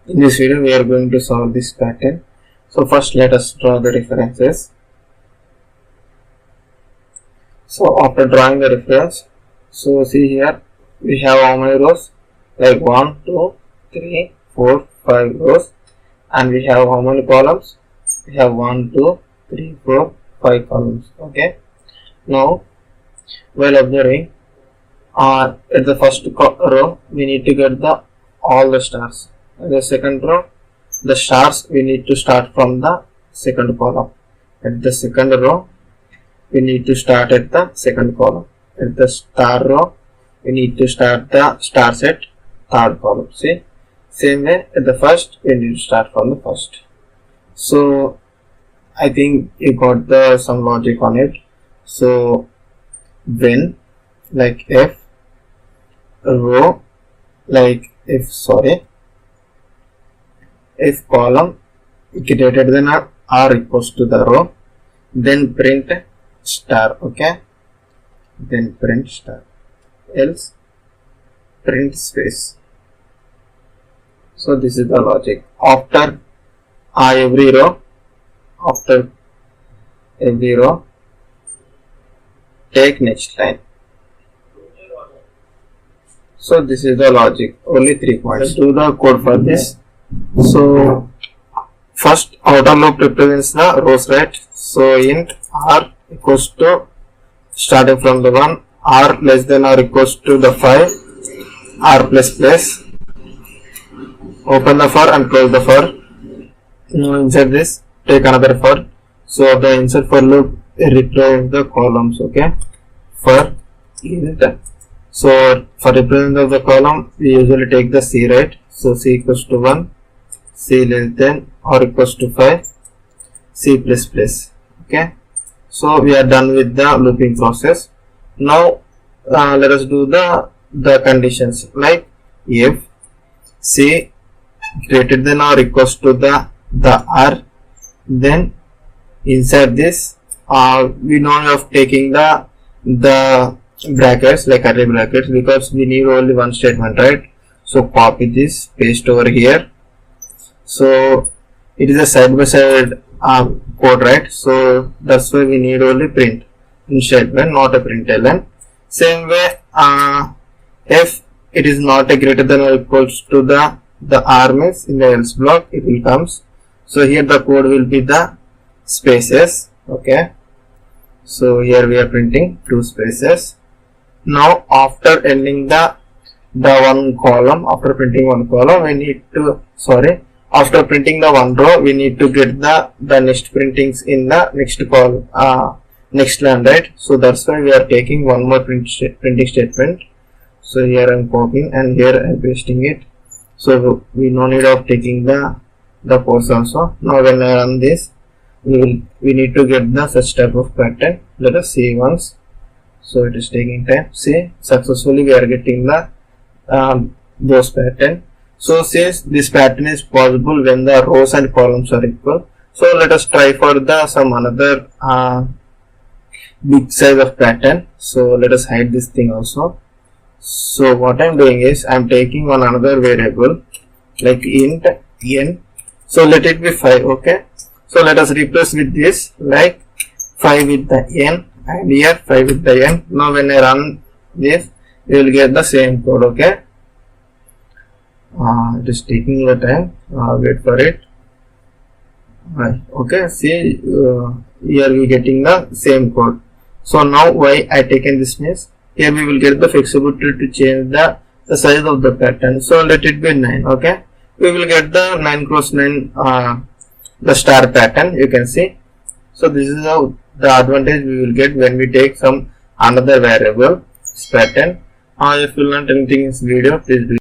In this video we are going to solve this pattern. So first let us draw the references. So after drawing the reference, so see here we have how many rows? Like 1, 2, 3, 4, 5 rows, and we have how many columns? We have 1, 2, 3, 4, 5 columns. Okay. Now while observing, at the first row we need to get all the stars. In the second row, the stars we need to start from the second column. At the second row, we need to start at the second column. At the star row, we need to start the stars at third column. See, same way at the first, we need to start from the first. So I think you got some logic on it. So when, like if row, like if column greater than or equals to the row, then print star. Okay, then print star, else print space. So this is the logic. After every row, take next line. So this is the logic. Only 3 points. Let's do the code for this. So first outer loop represents the rows, right? So int r equals to, starting from the 1, r less than or equals to the 5, r plus plus, open the for and close the for. Now insert this, take another for. So the insert for loop represents the columns. Okay, for int. So for representation of the column, we usually take the c, right? So c equals to 1, c less than or equals to 5, c plus plus. Okay, so we are done with the looping process. Now let us do the conditions, like if c greater than or equals to the r, then inside this we know of taking the brackets, like curly brackets, because we need only one statement, right? So copy this, paste over here. So it is a side by side code, right? So that's why we need only print in statement, not a println. Same way, if it is not a greater than or equals to the r means in the else block it will comes. So here the code will be the spaces. Okay, so here we are printing 2 spaces. Now after ending the one column, after printing one column, we need to, after printing the one row, we need to get the next printings in the next column, next line, right? So that's why we are taking one more printing statement. So here I am copying and here I am pasting it. So we no need of taking the codes also. Now when I run this, we need to get the such type of pattern. Let us see once. So it is taking time. See, successfully we are getting the those pattern. So since this pattern is possible when the rows and columns are equal, so let us try for some another big size of pattern. So let us hide this thing also. So what I am doing is I am taking one another variable like int n. So let it be 5. Okay, so let us replace with this, like 5 with the n and here 5 with the n. Now when I run this, you will get the same code. Okay, it is taking the time. Wait for it. Okay, see, here we getting the same code. So now why I taken this means, here we will get the flexibility to change the size of the pattern. So let it be 9. Okay, we will get the 9 cross 9 the star pattern, you can see. So this is how the advantage we will get when we take some another variable pattern. If you learned anything in this video, please do